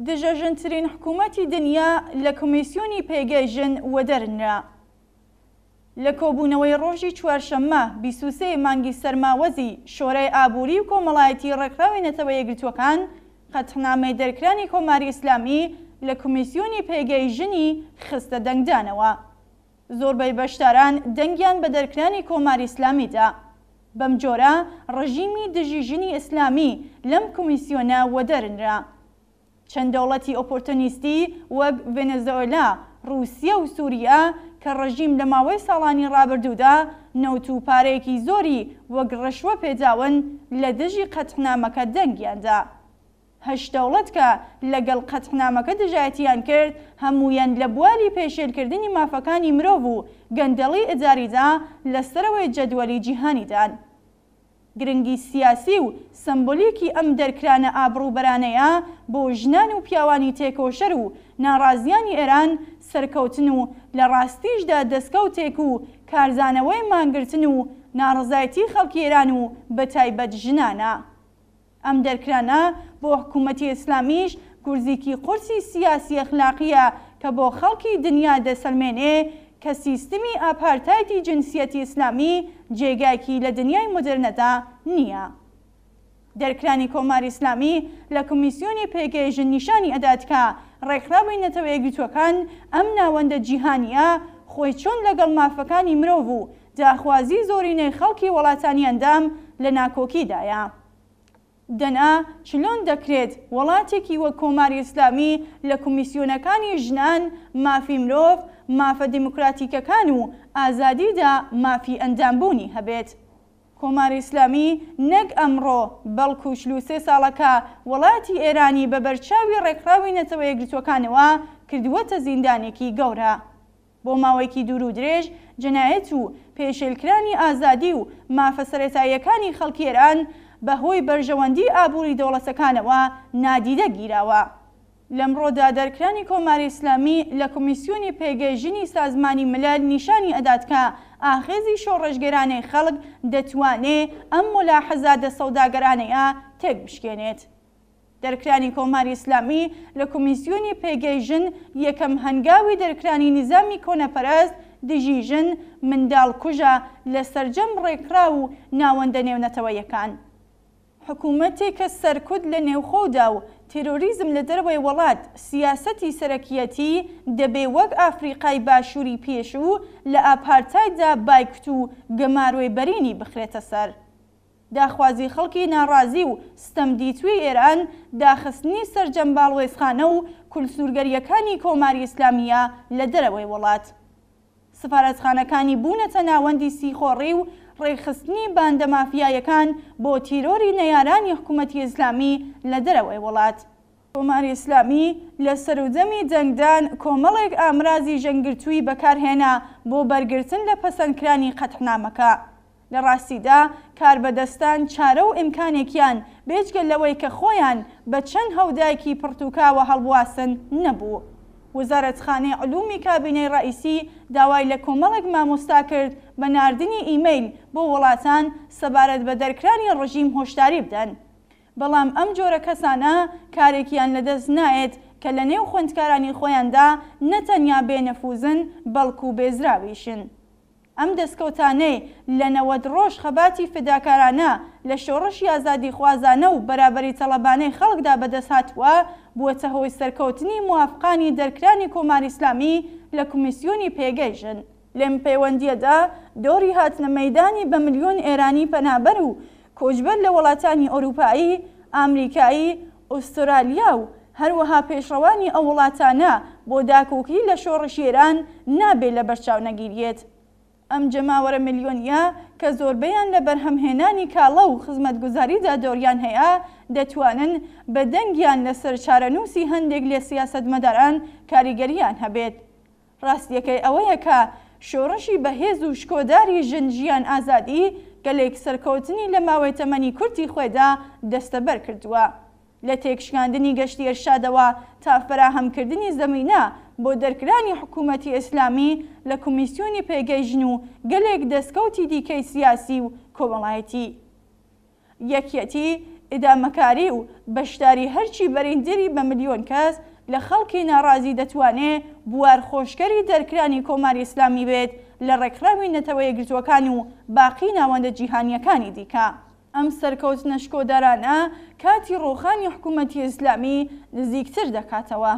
دژەژنترین حکوومەتی دنیا لە کۆمیسیۆنی پێگەیژن وەدەرنرا. لە کۆبوونەوەی ڕۆژی چوارشەممە 23 مانگی سەرماوەزی شۆرەی ئابووری و کۆمەڵایەتی ڕێکخراوی نەتەوە یەکگرتووەکان قەتنامەی دەرکرانی کۆماری ئیسلامی لە کۆمیسیۆنی پێگەیژنی خستە دەنگدانەوە. زۆربەی بەشداران دەنگیان بە دەرکرانی کۆماری ئیسلامیدا. بەم جۆرە ڕژیمی دژیژنی ئیسلامی لەم کۆمیسیۆنە وەدەرنرا. چەند دەوڵەتی ئۆپۆرتۆنیستی وەک ڤێنزوێلا، رووسیا و سووریا کە ڕژیم لە ماوەی ساڵانی ڕابردوودا نەوت و پارەیەکی زۆری وەک ڕەشوە پێداون لە دژی قەتنامەکە دەنگیاندا. 8 دەوڵەت کە لەگەڵ قەتنامەکە دژایەتیان کرد هەموویان لە بواری پێشێلکردنی مافەکانی مرۆڤ و گەندەڵی ئیداریدا لەسەرەوەی جەدوەلی جیهانیدان. گرنگی سیاسی و سمبۆلیکی ئەم دەرکرانە ئابڕووبەرانەیە بۆ ژنان و پیاوانی تێکۆشەر و ناڕازیانی ئێران سەرکەوتن و لە ڕاستیشدا دەستکەوتێک و کارزانەوەی مانگرتن و ناڕزایەتی خەڵکی ئێران و بەتایبەت ژنانە. ئەم دەرکرانە بۆ حکوومەتی ئیسلامیش گورزێکی قورسی سیاسی ئەخلاقیە کە بۆ خەڵکی دنیا دەسەلمێنێ کە سیستمی ئاپارتایدی جنسیەتی ئیسلامی جێگایکی لە دنیای مدرنەدا نییە. دەرکرانی کۆماری ئیسلامی لە کۆمیسیۆنی پێگەیژن نیشانی ئەدات کە ڕێکخراوی نەتەوە یەکگرتووەکان ئەم ناوەندە جیهانیە خۆی چۆن لەگەڵ مافەکانی مرۆڤ و داخوازی زۆرینەی خەڵکی وڵاتانی ئەندام لە ناکۆکیدایە. دەنا چلۆن دەکرێت وڵاتێکی وەک کۆماری ئیسلامی لە کۆمیسیۆنەکانی ژنان، مافی مرۆڤ، مافە دیموکراتیکەکان و ئازادیدا مافی ئەندامبوونی هەبێت. کۆماری ئیسلامی نەک ئەمڕۆ بەڵکو 43 ساڵەکە وڵاتی ئێرانی بە بەرچاوی ڕێکخراوی نەتەوە یەکگرتووەکانەوە کردووەتە زیندانێکی گەورە. بۆ ماوەیەکی دوور و درێژ جەنایەت و پێشێلکرانی ئازادی و مافە سەرەتاییەکانی خەڵکی ئێران بەهۆی بەرژەوەندی ئابووری دەوڵەتەکانەوە نادیدە گیراوە. لەمڕۆدا دەرکرانی کۆماری ئیسلامی لە کۆمیسیۆنی پێگەیژنی سازمانی ملل نیشانی ئەدات کە ئاخێزی شۆڕژگەرانەی خەڵک دەتوانێت ئەم ملاحەزاتە سەوداگەرانەیە تێک بشکێنێت. دەرکرانی کۆماری ئیسلامی لە کۆمیسیۆنی پێگەیژن یەکەم هەنگاوی دەرکرانی نیزامی کۆنەپەرست دژیژن منداڵ کوژە لە سەرجەم ڕێکخرا و ناوەندە نێونەتەوەیەکان. حکوومەتێک کە سەرکوت لە نێوخۆدا و تیرۆریزم لە دەرەوەی وڵات سیاسەتی سەرەکیەتی دەبێ وەک ئافریقای باشووری پێشوو لە ئاپارتایددا بایکوت و گەماروی بەرینی بخرێتە سەر. داخوازی خەڵکی ناڕازی و ستەمدیتوی ئێران داخستنی سەرجەم باڵوێزخانە و کولسوورگەریەکانی کۆماری ئیسلامیە لە دەرەوەی وڵات. سفارەتخانەکانی بوونەتە ناوەندی سیخۆڕی و ڕێخستنی باندە مافیایەکان بۆ تیرۆری نەیارانی حکوومەتی ئیسلامی لە دەرەوەی وڵات. کۆماری ئیسلامی لە سەرودەمی جەنگدان کۆمەڵێک ئامرازی ژەنگرتووی بەکارهێنا بۆ بەرگرتن لە پەسەندکرانی قەتنامەکە. لە ڕاستیدا کاربەدەستان چارە و ئیمکانێکیان بێجگە لەوەی کە خۆیان بە چەند هەودایکی پرتوکاوە هەڵبواسن نەبوو. وەزارەتخانەی علومی کابینەی ڕئیسی داوای لە کۆمەڵێک مامۆستا کرد بە ناردنی ئیمەیل بۆ وڵاتان سەبارەت بە دەرکرانی ڕژیم هۆشداری بدەن. بەڵام ئەم جۆرە کەسانە کارێکیان لەدەست نایێت کە لە نێو خوێندکارانی خۆیاندا نەتەنیا بێنەفوزن بەڵکو بێزراویشن. ئەم دەستکەوتانەی لە 90 ڕۆژ خەباتی فداکارانە لە شۆڕشی ئازادی خوازانە و بەرابەری تەڵەبانەی خەڵکدا بەدەست هاتووە بووەتە هۆی سەرکەوتنی موافقانی دەرکرانی کۆماری ئیسلامی لە کۆمیسیۆنی پێگەیژن. لەم پەیوەندیەدا دۆری هاتنە مەیدانی بە ملیۆن ئێرانی پەنابەر و کۆچبەر لە وڵاتانی ئەوروپایی، ئامریکایی، ئوسترالیا و هەروەها پێشڕەوانی ئەو وڵاتانە بۆ داکۆکی لە شۆڕشی ئێران نابێت لە بەرچاو نەگیرێت. ئەم جەماوەرە ملیۆنیە کە زۆربەیان لە بەرهەمهێنانی کاڵە و خزمەتگوزاریدا دۆریان هەیە دەتوانن بە دەنگیان لەسەر چارەنووسی هەندێک لێ سیاسەتمەداران کاریگەریان هەبێت. ڕاستیەکەی ئەوەیە کە شۆڕشی بەهێز و شکۆداری ژنجیان ئازادی گەلێک سەرکەوتنی لە ماوەی تەمەنی کورتی خۆیدا دەستەبەر کردووە. لە تێکشکاندنی گەشتی ئێرشادەوە تا فراهەمکردنی زەمینە بۆ دەرکرانی حکوومەتی ئیسلامی لە کۆمیسیۆنی پێگەیژن و گەلێک دەستکەوتی دیکەی سیاسی و کۆمەڵایەتی. یەکیەتی ئێدامەکاری و بەشداری هەرچی بەریندری بە ملیۆن کەس لە خەڵکی ناڕازی دەتوانێت بوار خۆشکەری دەرکرانی کۆماری ئیسلامی بێت لە ڕێکخراوی نەتەوە یەکگرتووەکان و باقی ناوەندە جیهانیەکانی دیکە. ئەم سەرکەوتنە شکۆدارانە کاتی ڕۆخانی حکوومەتی ئیسلامی نزیکتر دەکاتەوە.